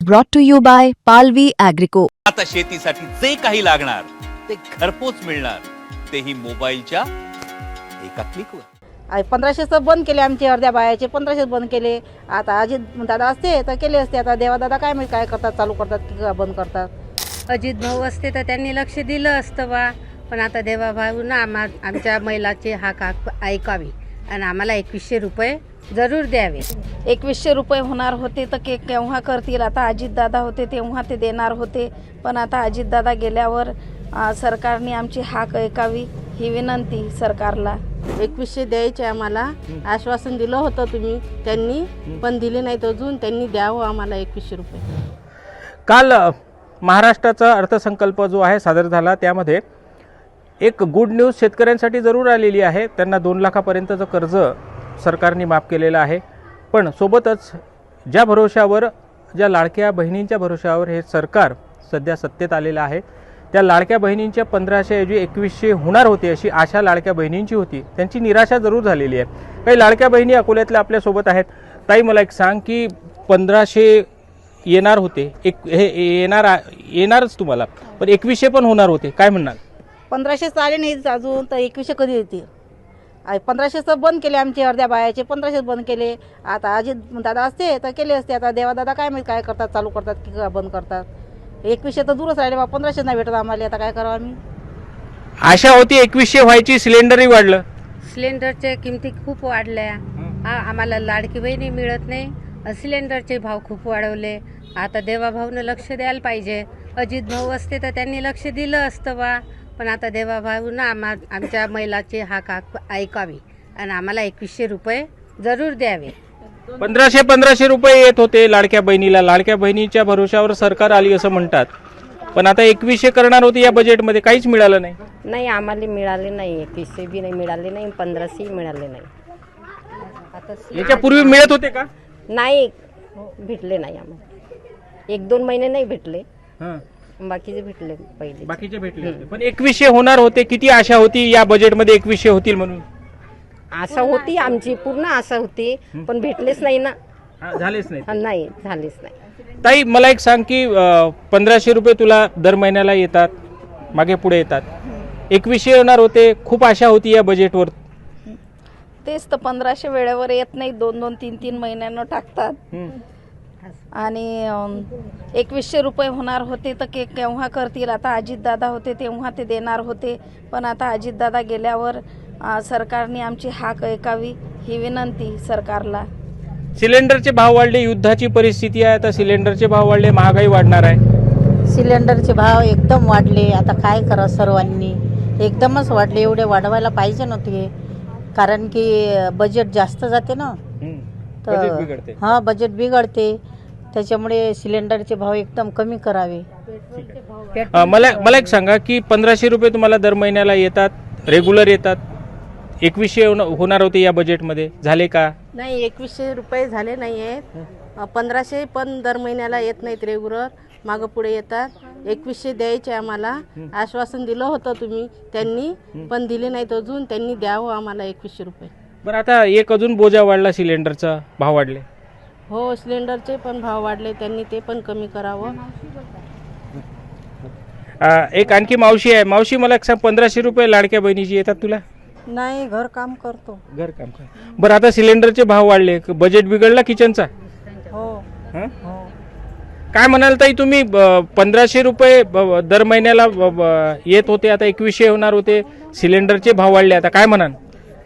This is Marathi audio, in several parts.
brought to you by Palvi Agrico. आता शेतीसाठी जे काही लागणार ते घरपोच मिळणार, तेही मोबाईलच्या एका क्लिकवर. 1500 बंद केले आमचे, अर्ध्या बायाचे 1500 बंद केले. आता अजित दादा असते तर केले असते. आता देवा दादा काय माहिती काय करतात, चालू करतात की बंद करतात. अजित भाऊ असते तर त्यांनी लक्ष दिलं असतं बा, पण आता देवा भाऊ ना आमच्या महिलाचे हाक ऐकावी आणि आम्हाला 2100 रुपये जरूर द्यावे. 2100 रुपये होणार होते तर केव्हा करतील. आता अजित दादा होते तेव्हा ते देणार होते, पण आता अजित दादा गेल्यावर सरकारने आमची हाक ऐकावी ही विनंती सरकारला. 2100 द्यायचे आम्हाला आश्वासन दिलं होतं तुम्ही, त्यांनी पण दिले नाहीत अजून. त्यांनी द्यावं आम्हाला 2100 रुपये. काल महाराष्ट्राचा अर्थसंकल्प जो आहे सादर झाला, त्यामध्ये एक गुड न्यूज शेतकऱ्यांसाठी जरूर आलेली आहे. त्यांना 2 लाखापर्यंतचं कर्ज सरकारने माफ केलेलं आहे. पण सोबतच ज्या भरोशावर, ज्या लाडक्या बहिणींच्या भरोशावर हे सरकार सध्या सत्तेत आलेलं आहे, त्या लाडक्या बहिणींच्या 1500 ऐवजी 2100 होणार होते अशी आशा लाडक्या बहिणींची होती. त्यांची निराशा जरूर झालेली आहे. काही लाडक्या बहिणी अकोल्यातल्या आपल्यासोबत आहेत. ताई, मला एक सांग की 1500 येणार होते, येणारच तुम्हाला, पण 2100 पण होणार होते, काय म्हणणार? 1500 आले नाही अजून, तर 2100 कधी येतील? 1500 बंद केले आमचे, अर्ध्या बायाचे 1500 बंद केले. आता अजित दादा असते तर केले असते. आता देवा दादा काय माहिती काय करतात, चालू करतात की बंद करतात. 2100 तर दूरच राहिले बा, 1500 नाही भेटत आम्हाला. आता काय करावं आम्ही? आशा होती 2100 व्हायची, सिलेंडरही वाढलं. सिलेंडरच्या किमती खूप वाढल्या. आम्हाला लाडकी बहिणी मिळत नाही, सिलेंडरचे भाव खूप वाढवले. आता देवा भाऊनं लक्ष द्यायला पाहिजे. अजित भाऊ असते तर त्यांनी लक्ष दिलं असतं बा, पण आता देवा भाऊ ना आमच्या महिलाचे हाक ऐकावी आणि आम्हाला 2100 रुपये जरूर द्यावे. 1500 रुपये येत होते लाडक्या बहिणीला. लाडक्या बहिणीच्या भरोशावर सरकार आली असं म्हणतात, पण आता 2100 करणार होते. या बजेटमध्ये काहीच मिळालं नाही. नाही, आम्हाला मिळाले नाही. 2100 बी नाही मिळाले नाही, 1500 मिळाले नाही. याच्या पूर्वी मिळत होते का? नाही, भेटले नाही आम्हाला. 1-2 महिने नाही भेटले, हां, बाकीचे भेटले पहिले. बाकीचे भेटले होते. पण 2100 होणार होते. किती आशा होती या बजेटमध्ये 2100 होतील म्हणून? आशा होती आमची, पूर्ण आशा होती, पण भेटलेच नाही ना. झालेच नाही. नाही, झालेच नाही. ताई, मला एक सांग की 1500 रुपये तुला दर महिन्याला येतात, मागे पुढे येतात. 2100 होणार होते, खूप आशा होती या बजेटवर. तेच तर 1500 वेळेवर येत नाही, 2-2, 3-3 महिन्यानं टाकतात. आणि 2100 रुपये होणार होते तर केव्हा करतील. आता अजित दादा होते तेव्हा ते देणार होते, पण आता अजित दादा गेल्यावर सरकारने आमची हाक ऐकावी ही विनंती सरकारला. सिलेंडरचे भाव वाढले, युद्धाची परिस्थिती आहे. आता सिलेंडरचे भाव वाढले, महागाई वाढणार आहे. सिलेंडरचे भाव एकदम वाढले. आता काय करा, सर्वांनी एकदमच वाढले. एवढे वाढवायला पाहिजे नव्हते, कारण की बजेट जास्त जाते ना. तर हां, बजेट बिघडते. त्याच्यामुळे सिलेंडरचे भाव एकदम कमी करावे. मला एक सांगा की 1500 रुपये तुम्हाला दर महिन्याला येतात, रेग्युलर येतात. 2100 होणार होते या बजेटमध्ये, झाले का? नाही, 2100 रुपये झाले नाही आहेत. 1500 पण दर महिन्याला येत नाहीत रेग्युलर, मागं पुढे येतात. 2100 द्यायचे आम्हाला आश्वासन दिलं होतं तुम्ही, त्यांनी पण दिले नाहीत अजून. त्यांनी द्यावं आम्हाला 2100 रुपये. बरं, आता एक अजून बोजा वाढला, सिलेंडरचा भाव वाढले. हो, सिलेंडरचे पण भाव वाढले, त्यांनी ते पण कमी करावं. एक आणखी मावशी आहे. मावशी, मला एक सांग, 1500 रुपये लाडक्या बहिणीची येतात तुला? नाही, घर काम करतो. घर काम कर. बरं, आता सिलेंडरचे भाव वाढले, बजेट बिघडला किचनचा. हो, काय म्हणाल ताई तुम्ही? 1500 रुपये दर महिन्याला येत होते, आता 2100 होणार होते. सिलेंडरचे भाव वाढले, आता काय म्हणाल?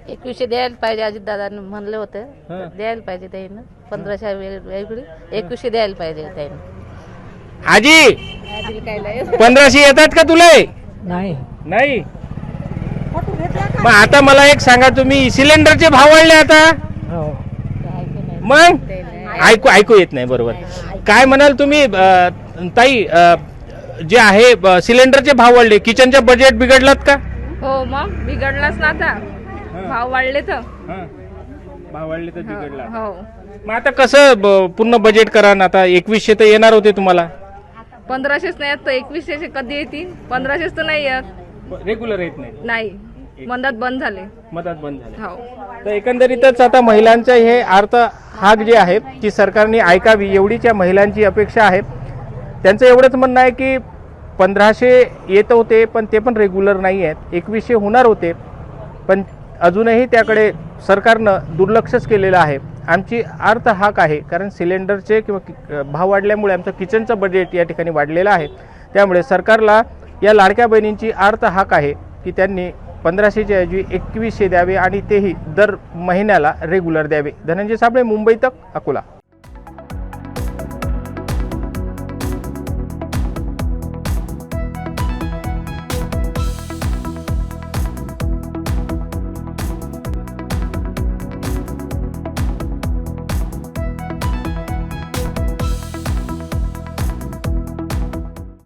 2100 द्यायला पाहिजे. अजित दादांनी म्हणलं होतं द्यायला पाहिजे. त्यानं 1500 वेगळी 2100 द्यायला पाहिजे. त्यानं आजी 1500 येतात का तुला? नाही. नाही. मग आता मला एक सांगा, तुम्ही सिलेंडरचे भाव वाढले आता, मग ऐकू येत नाही. बरोबर. काय म्हणाल तुम्ही ताई? जे आहे सिलेंडरचे भाव वाढले, किचनच्या बजेट बिघडलात का? हो, मग बिघडलाच ना. आता भाव वाढले तर भाव वाढले तर बिघडला. हो. मग आता कसं पूर्ण बजेट करा ना? आता 2100 तर येणार होते तुम्हाला. 1500 नाही येत तर 2100 कधी येतील? 1500 तर नाही येत. रेग्युलर येत नाही. मधात बंद झाले. मधात बंद झाले. हो. तर एकंदरीतच आता महिलांचं हे अर्थ हाक जे आहे ती सरकारने ऐकावी एवढीच या महिलांची अपेक्षा आहे. त्यांचं एवढंच म्हणणं आहे की 1500 येत होते पण ते पण रेग्युलर नाही आहेत. 2100 होणार होते पण अजूनही त्याकडे सरकारनं दुर्लक्षच केलेलं आहे. आमची अर्थ हाक आहे कारण सिलेंडरचे किंवा भाव वाढल्यामुळे आमचं किचनचं बजेट या ठिकाणी वाढलेलं आहे. त्यामुळे सरकारला या लाडक्या बहिणींची अर्थ हाक आहे की त्यांनी 1500च्या ऐवजी 2100 द्यावे आणि तेही दर महिन्याला रेग्युलर द्यावे. धनंजय साबळे, मुंबई तक, अकोला.